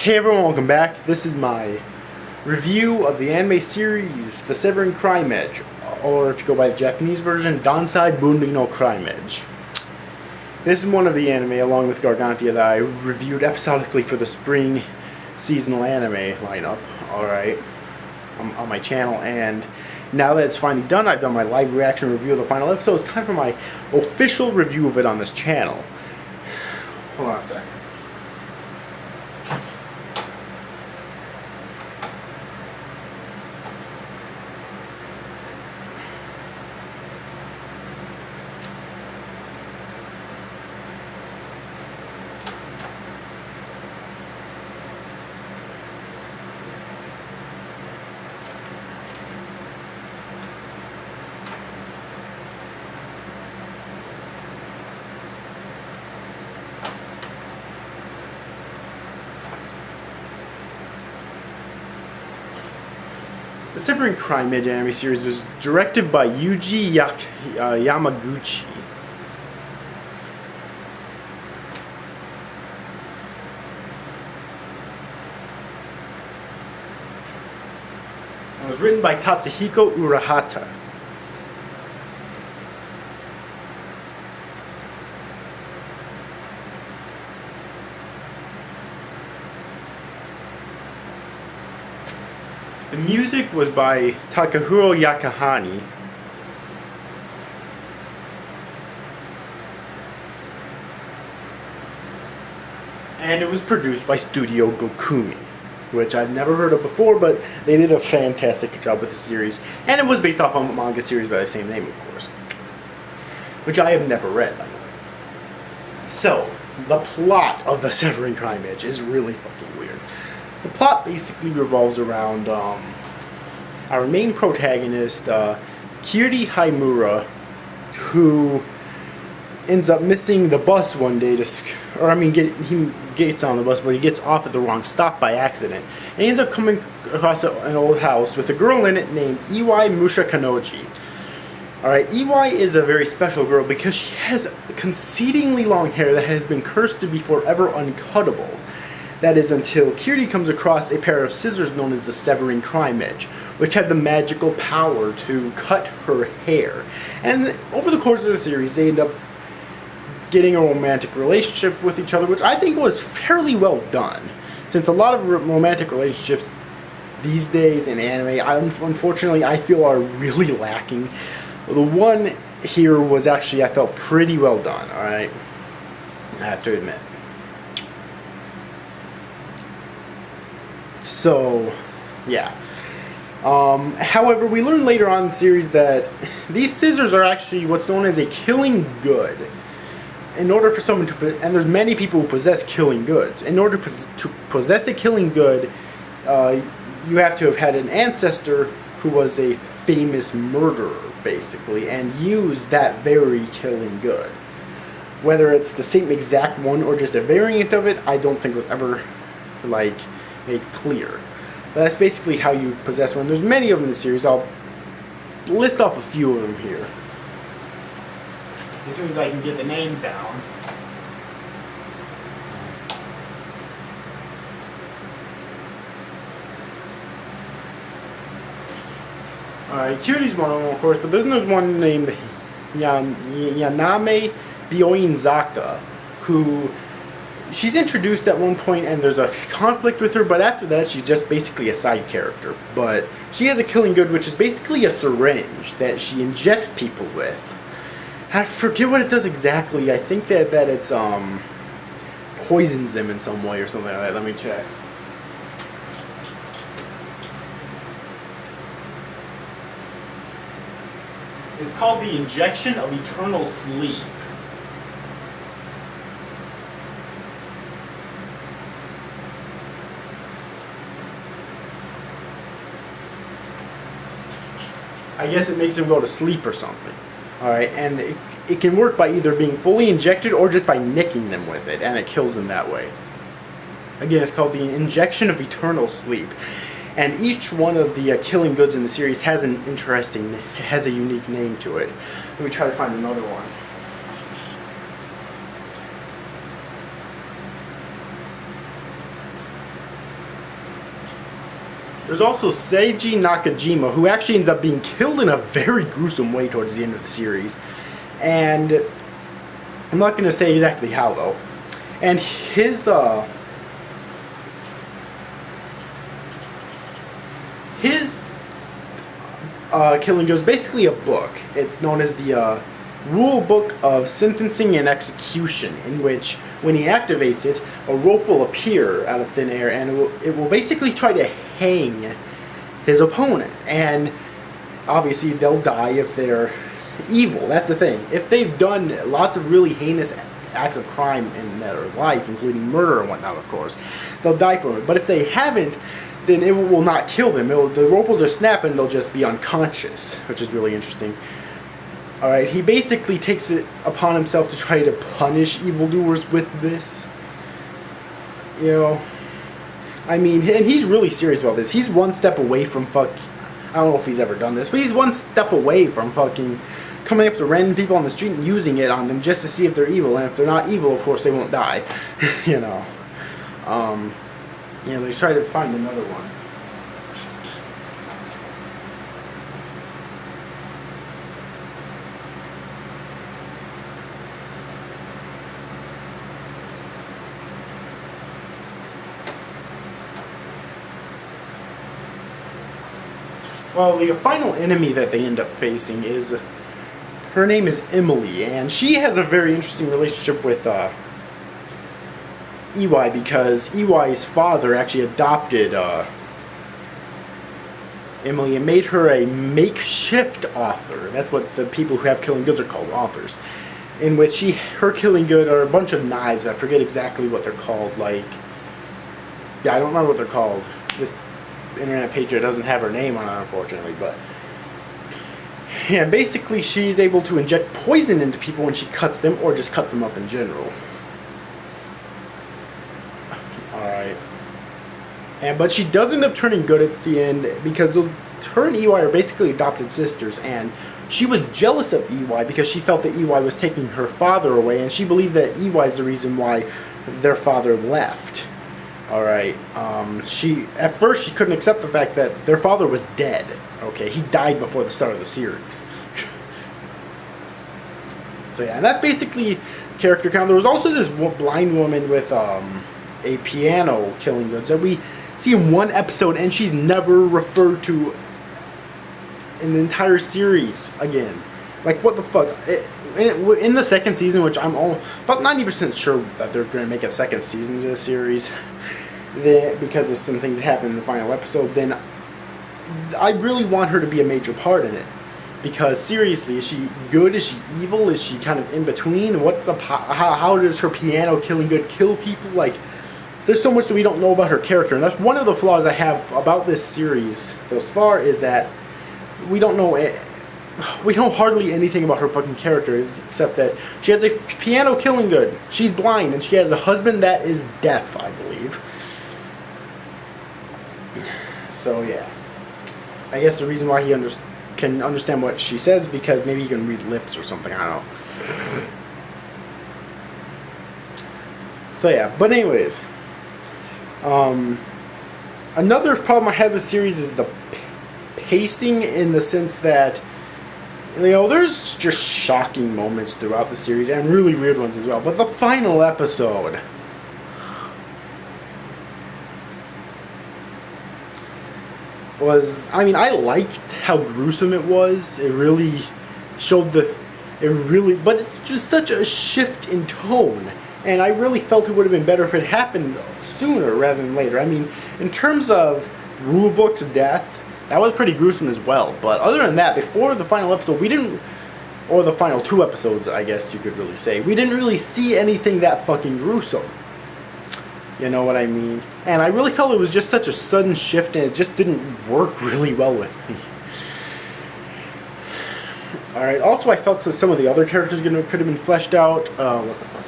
Hey everyone, welcome back. This is my review of the anime series, The Severin Crime Edge, or if you go by the Japanese version, Dansai Bundi no Crime Edge. This is one of the anime, along with Gargantia, that I reviewed episodically for the spring seasonal anime lineup, alright, on my channel, and now that it's finally done, I've done my live reaction review of the final episode. It's time for my official review of it on this channel. Hold on a sec. The Severin Crime Edge anime series was directed by Yuji Yamaguchi. It was written by Tatsuhiko Urahata. The music was by Takahiro Yakahani. And it was produced by Studio Gokumi, which I've never heard of before, but they did a fantastic job with the series. And it was based off of a manga series by the same name, of course, which I have never read, by the way. So, the plot of The Severin Crime Edge is really fucking weird. The plot basically revolves around our main protagonist, Kiri Haimura, who ends up missing the bus one day he gets on the bus, but he gets off at the wrong stop by accident. And he ends up coming across an old house with a girl in it named Iwai Mushakanoji. Alright, Iwai is a very special girl because she has concedingly long hair that has been cursed to be forever uncuttable. That is until Kiri comes across a pair of scissors known as the Severin Crime Edge, which have the magical power to cut her hair. And over the course of the series, they end up getting a romantic relationship with each other, which I think was fairly well done. Since a lot of romantic relationships these days in anime, unfortunately, I feel are really lacking. The one here was actually, I felt, pretty well done, alright? I have to admit. So, yeah. However, we learn later on in the series that these scissors are actually what's known as a killing good. In order for someone to, and there's many people who possess killing goods. In order to possess a killing good, you have to have had an ancestor who was a famous murderer, basically, and use that very killing good. Whether it's the same exact one or just a variant of it, I don't think was ever, like, made clear. But that's basically how you possess one. There's many of them in the series. I'll list off a few of them here as soon as I can get the names down. Alright, Kiri's one of them, of course, but then there's one named Yaname Byoinzaka, who she's introduced at one point and there's a conflict with her, but after that she's just basically a side character. But she has a killing good, which is basically a syringe that she injects people with. I forget what it does exactly. I think that it's poisons them in some way or something like that. Let me check. It's called the Injection of Eternal Sleep. I guess it makes them go to sleep or something. Alright, and it can work by either being fully injected or just by nicking them with it, and it kills them that way. Again, it's called the Injection of Eternal Sleep. And each one of the killing goods in the series has a unique name to it. Let me try to find another one. There's also Seiji Nakajima, who actually ends up being killed in a very gruesome way towards the end of the series. And I'm not going to say exactly how, though. And his killing goes basically a book. It's known as the Rule Book of Sentencing and Execution, in which, when he activates it, a rope will appear out of thin air, and it will basically try to hang his opponent. And obviously, they'll die if they're evil. That's the thing. If they've done lots of really heinous acts of crime in their life, including murder and whatnot, of course, they'll die from it. But if they haven't, then it will not kill them. The rope will just snap and they'll just be unconscious, which is really interesting. Alright, he basically takes it upon himself to try to punish evildoers with this. You know, I mean, and he's really serious about this. He's one step away from I don't know if he's ever done this, but he's one step away from fucking coming up to random people on the street and using it on them just to see if they're evil. And if they're not evil, of course, they won't die. You know. Yeah, let's try to find another one. Well, the final enemy that they end up facing is, her name is Emily, and she has a very interesting relationship with EY, because EY's father actually adopted Emily and made her a makeshift author. That's what the people who have killing goods are called, authors. In which her killing good are a bunch of knives. I forget exactly what they're called. Like, yeah, I don't remember what they're called. This internet page doesn't have her name on it, unfortunately, but yeah, basically she's able to inject poison into people when she cuts them, or just cut them up in general. Alright. But she does end up turning good at the end, because her and EY are basically adopted sisters, and she was jealous of EY because she felt that EY was taking her father away, and she believed that EY is the reason why their father left. Alright, at first she couldn't accept the fact that their father was dead. Okay, he died before the start of the series. So yeah, and that's basically character count. There was also this blind woman with a piano killing goods that we see in one episode, and she's never referred to in the entire series again. Like, what the fuck? In the second season, which I'm about 90% sure that they're going to make a second season to the series, because of some things that happened in the final episode, then I really want her to be a major part in it. Because seriously, is she good? Is she evil? Is she kind of in between? How does her piano killing good kill people? Like, there's so much that we don't know about her character, and that's one of the flaws I have about this series thus far, is that we don't know hardly anything about her fucking character, except that she has a piano killing good, she's blind, and she has a husband that is deaf, I believe. So yeah, I guess the reason why he can understand what she says, because maybe he can read lips or something, I don't know. So yeah, but anyways, another problem I have with the series is the pacing, in the sense that, you know, there's just shocking moments throughout the series, and really weird ones as well, but the final episode was, I mean, I liked how gruesome it was. It really showed but it's just such a shift in tone, and I really felt it would have been better if it happened sooner rather than later. I mean, in terms of Rulebook's death, that was pretty gruesome as well, but other than that, before the final episode, or the final 2 episodes, I guess you could really say, we didn't really see anything that fucking gruesome. You know what I mean? And I really felt it was just such a sudden shift, and it just didn't work really well with me. Alright, also I felt that some of the other characters could have been fleshed out. What the fuck?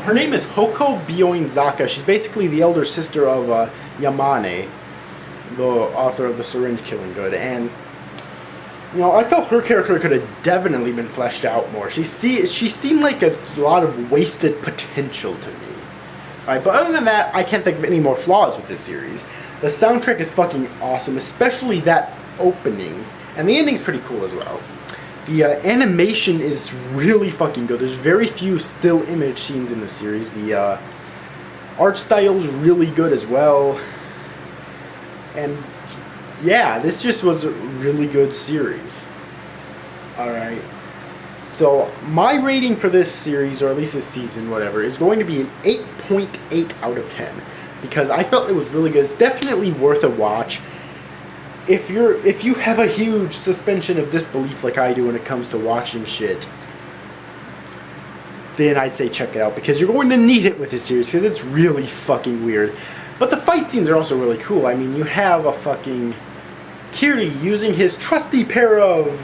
Her name is Hoko Bioinzaka. She's basically the elder sister of Yamane, the author of the Syringe Killing Good, and you know, I felt her character could have definitely been fleshed out more. She seemed like a lot of wasted potential to me. Alright, but other than that, I can't think of any more flaws with this series. The soundtrack is fucking awesome, especially that opening. And the ending's pretty cool as well. The animation is really fucking good. There's very few still image scenes in the series. The art style's really good as well. And yeah, this just was a really good series. Alright. So, my rating for this series, or at least this season, whatever, is going to be an 8.8 out of 10. Because I felt it was really good. It's definitely worth a watch. If you have a huge suspension of disbelief like I do when it comes to watching shit, then I'd say check it out. Because you're going to need it with this series, because it's really fucking weird. But the fight scenes are also really cool. I mean, you have a fucking Kiryu using his trusty pair of...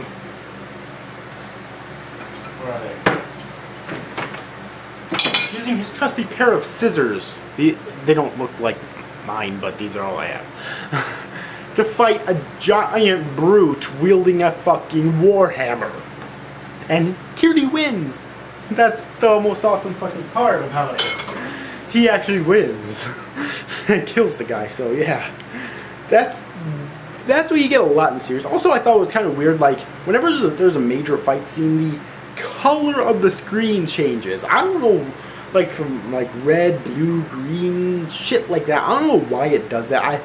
Where are they? Using his trusty pair of scissors. They don't look like mine, but these are all I have. To fight a giant brute wielding a fucking warhammer. And Kiryu wins. That's the most awesome fucking part about it. He actually wins. And kills the guy, so yeah. That's what you get a lot in the series. Also, I thought it was kind of weird, like, whenever there's a major fight scene, the color of the screen changes. I don't know, like, from, like, red, blue, green, shit like that. I don't know why it does that.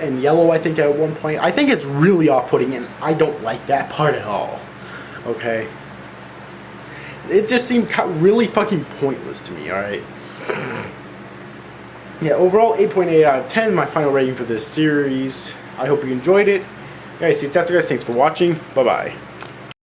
And yellow, I think, at one point. I think it's really off-putting, and I don't like that part at all. Okay? It just seemed really fucking pointless to me, alright? Yeah, overall, 8.8 out of 10, my final rating for this series. I hope you enjoyed it. Guys, see you after, guys. Thanks for watching. Bye-bye.